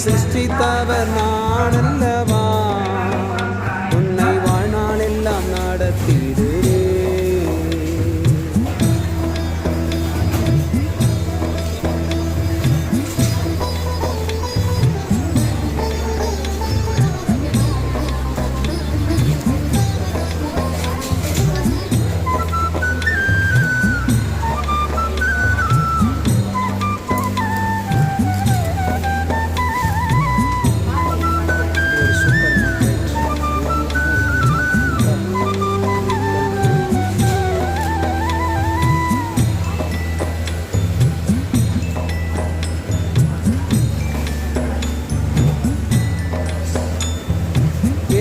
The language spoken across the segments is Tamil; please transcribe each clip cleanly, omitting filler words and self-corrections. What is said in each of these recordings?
சிருஷ்டித்தவர் நான் அல்லவா, உன்னை வாழ்நாள் எல்லாம் நடத்திடுவே.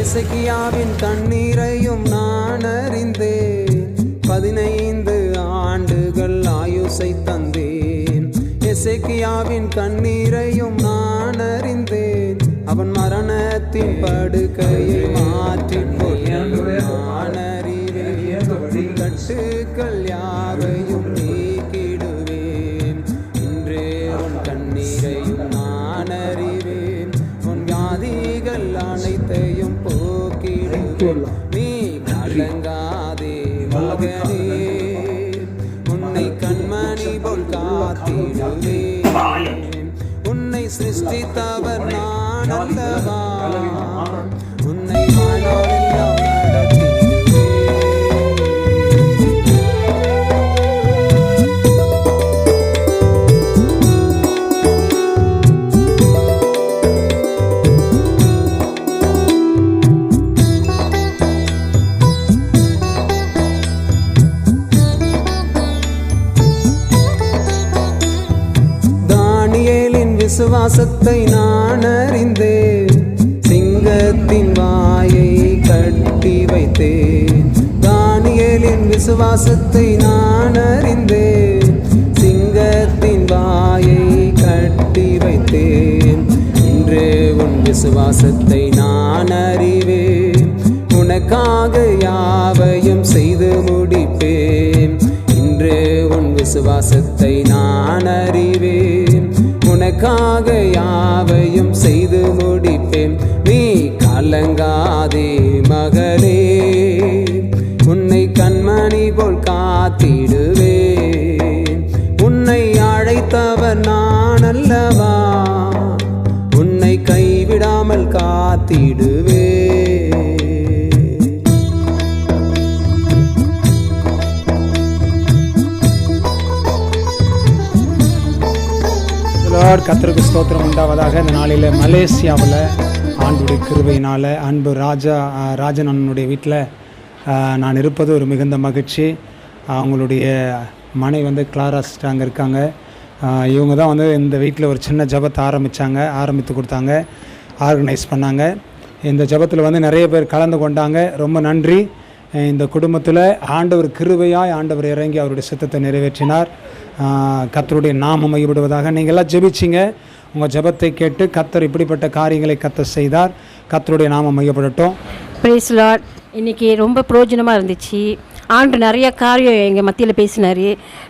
எசேக்கியாவின் கண்ணீரையும் நான் அறிந்தேன், 15 ஆண்டுகள் ஆயுசை தந்தேன். எசேக்கியாவின் கண்ணீரையும் நான் அறிந்தேன், அவன் மரணத்தின் படுக்கையை மாற்றி நான் அறிவேன். கட்டுக்கள் யாவையும் நீக்கிடுவேன், இன்றே உன் கண்ணீரையும் நான் அறிவேன். உன் வியாதிகள் அனைத்தையும் நீ கலங்காதே மகனே, உன்னை கண்மணி போல் காத்திடுவேன். உன்னை சிருஷ்டித்தவர் நான் அல்லவா, உன்னை வாழ்நாள் எல்லாம் விசுவாசத்தை நான் அறிந்தேன், சிங்கத்தின் வாயை கட்டி வைத்தேன். தானியேலின் விசுவாசத்தை நான் அறிந்தேன், சிங்கத்தின் வாயை கட்டி வைத்தேன். இன்று உன் விசுவாசத்தை நான் அறிவேன், உனக்காக யாவையும் செய்து முடிப்பேன். இன்று உன் விசுவாசத்தை நான் அறிவேன், உனக்காக யாவையும் செய்து முடிப்பேன். நீ கலங்காதே மகளே, உன்னை கண்மணி போல் காத்திடுவேன். உன்னை அழைத்தவர் நான் அல்லவா, உன்னை கைவிடாமல் காத்திடுவேன். கர்த்தருக்கு ஸ்தோத்திரம் உண்டாவதாக. இந்த நாளில் மலேசியாவில் ஆண்டுடைய கிருபையினால் அன்பு ராஜன் அண்ணனுடைய வீட்டில் நான் இருப்பது ஒரு மிகுந்த மகிழ்ச்சி. அவங்களுடைய மனை கிளாரா சிஸ்டர் அங்கே இருக்காங்க. இவங்க தான் இந்த வீட்டில் ஒரு சின்ன ஜபத்தை ஆரம்பித்து கொடுத்தாங்க, ஆர்கனைஸ் பண்ணாங்க. இந்த ஜபத்தில் நிறைய பேர் கலந்து கொண்டாங்க. ரொம்ப நன்றி. இந்த குடும்பத்தில் ஆண்டவர் கிருபையாய் ஆண்டவர் இறங்கி அவருடைய சித்தத்தை நிறைவேற்றினார். கர்த்தருடைய நாமம் மையப்படுவதாக. நீங்கள் எல்லாம் ஜெபிச்சிங்க, உங்கள் ஜெபத்தை கேட்டு கர்த்தர் இப்படிப்பட்ட காரியங்களை கர்த்தர் செய்தார். கர்த்தருடைய நாமம் மையப்படட்டும். Price Lord. இன்றைக்கி ரொம்ப பிரயோஜனமாக இருந்துச்சு. ஆண்டு நிறையா காரியம் எங்கள் மத்தியில் பேசினார்.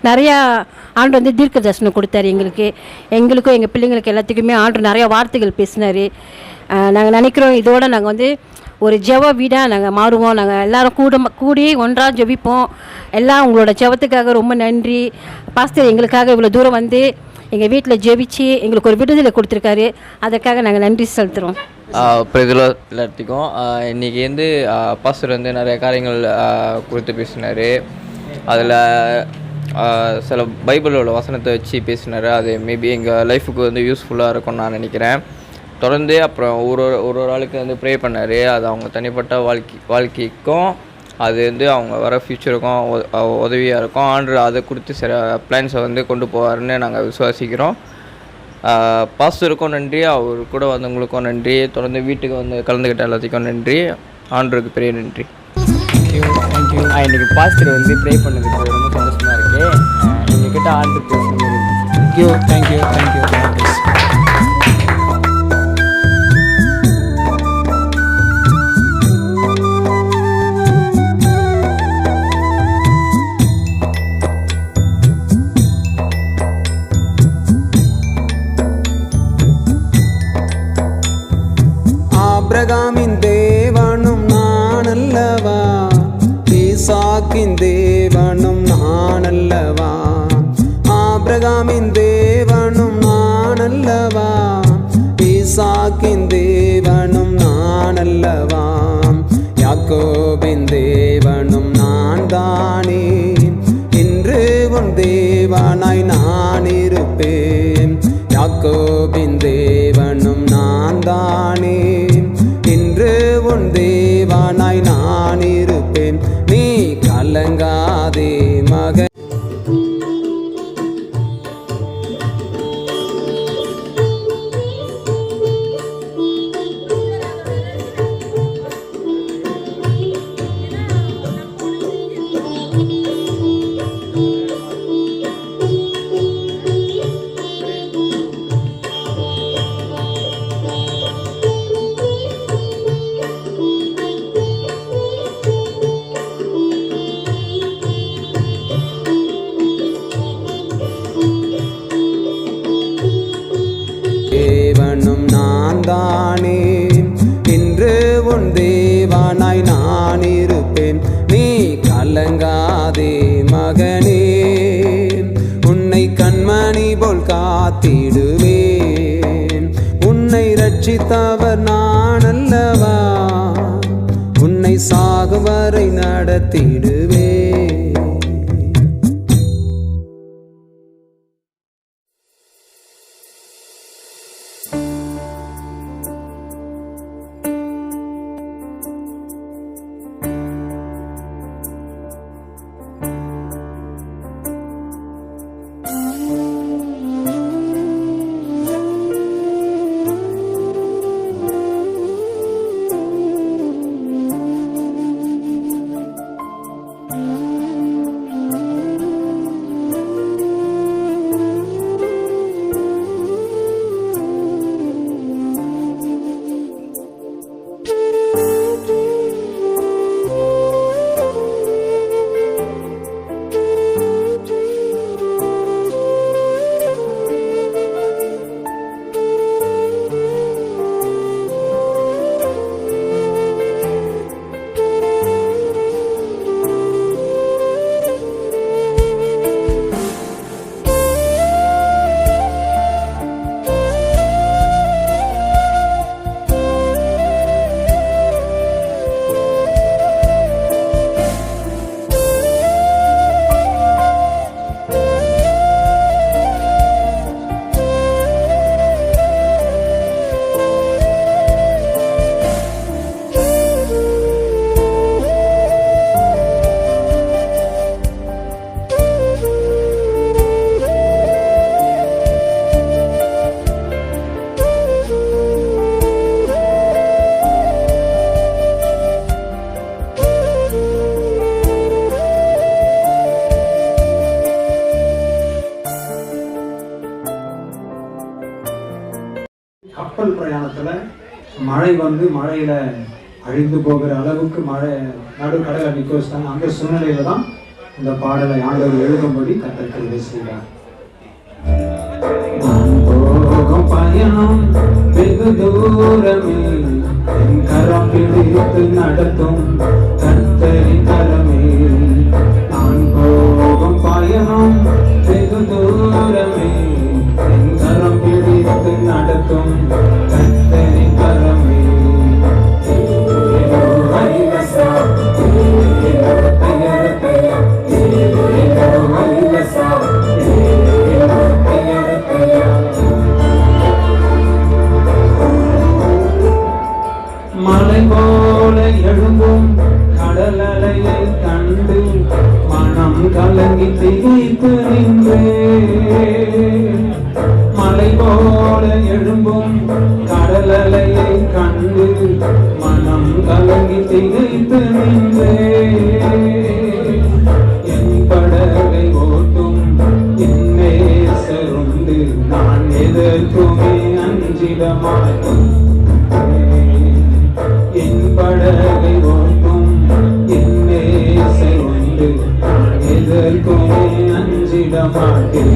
நிறையா ஆண்டு தீர்க்க தரிசனம் கொடுத்தாரு எங்களுக்கும் எங்கள் பிள்ளைங்களுக்கு எல்லாத்துக்குமே ஆண்டு நிறையா வார்த்தைகள் பேசினார். நாங்கள் நினைக்கிறோம் இதோடு நாங்கள் ஒரு ஜெப வீடாக நாங்கள் மாறுவோம். நாங்கள் எல்லோரும் கூடி ஒன்றாக ஜெபிப்போம். எல்லாம் உங்களோட ஜெபத்துக்காக ரொம்ப நன்றி. பாஸ்டர் எங்களுக்காக இவ்வளோ தூரம் வந்து எங்கள் வீட்டில் ஜெபிச்சு எங்களுக்கு ஒரு விடுதலை கொடுத்துருக்காரு. அதற்காக நாங்கள் நன்றி செலுத்துகிறோம். எல்லாத்துக்கும் இன்றைக்கி வந்து பாஸ்டர் வந்து நிறைய காரியங்கள் கொடுத்து பேசினார். அதில் சில பைபிளோட வசனத்தை வச்சு பேசினார். அது மேபி எங்கள் லைஃபுக்கு வந்து யூஸ்ஃபுல்லாக இருக்கும்னு நான் நினைக்கிறேன். தொடர்ந்து அப்புறம் ஒரு ஆளுக்கு வந்து ப்ரே பண்ணார். அது அவங்க தனிப்பட்ட வாழ்க்கைக்கும் அது வந்து அவங்க வர ஃப்யூச்சருக்கும் உதவியாக இருக்கும். ஆண்டு அதை கொடுத்து சில பிளான்ஸை வந்து கொண்டு போவார்னு நாங்கள் விசுவாசிக்கிறோம். பாஸ்டருக்கும் நன்றி, அவர் கூட வந்தவங்களுக்கும் நன்றி, தொடர்ந்து வீட்டுக்கு வந்து கலந்துக்கிட்ட எல்லாத்துக்கும் நன்றி. ஆண்டருக்கு பெரிய நன்றி. தேங்க்யூ. இன்றைக்கி பாஸ்டர் வந்து ப்ரே பண்ணதுக்கு ரொம்ப சந்தோஷமாக இருக்குது. எங்ககிட்ட ஆண்டு பேசுகிறது. தேங்க்யூ. ஆபிரகாமின் தேவனும் நான் அல்லவா, ஈசாக்கின் தேவனும் நான் அல்லவா. ஆபிரகாமின் தேவனும் நான் அல்லவா, ஈசாக்கின் தேவனும் நான் அல்லவா. யாக்கோபின் தேவனும் நான் தானே, இன்று உன் தேவனாய் நான் இருப்பேன். யாக்கோபின் தேவனும் நான் தானே, இன்று உன் தேவனாய் நான் இருப்பேன். நீ கலங்காதே மகன். தேவனும் நான் தானே, இன்று உன் தேவனாய் நான் இருப்பேன். நீ கலங்காதே மகனே, உன்னை கண்மணி போல் காத்திடுவேன். உன்னை ரட்சித்தவர் நான் அல்லவா, உன்னை சாகும் வரை நடத்திடுவேன். கப்பல் பிரயாணத்தில் மழை வந்து மழையில் அழிந்து போகிற அளவுக்கு மழை நடுக்கடலை நிற்க வச்சுட்டாங்க. அந்த சூழ்நிலையில தான் இந்த பாடலை ஆண்டவர் எழுதும்படி கர்த்தர் கிருபை செய்தார். நான் போகும் பயணம் வெகு தூரமே, என் கரம் பிடித்து நடத்தும் கர்த்தரின் கரமே. நான் போகும் பயணம் வெகு தூரமே, என் கரம் பிடித்து நடத்தும் கர்த்தரின் கரமே. மலை போல எழும்பும் கடல் அலையை கண்டு மனம் கலங்கி திகைத்து நின்றே. மலை போல எழும்பும் கடல் அலையை கண்டு மனம் கலங்கி திகைத்து நின்றே. என் படகை ஓட்டும் என் நேசருண்டு, நான் எதற்குமே அஞ்சிட மாட்டேன். என் படகை ஓட்டும் என் நேசருண்டு, நான் எதற்குமே அஞ்சிட மாட்டேன்.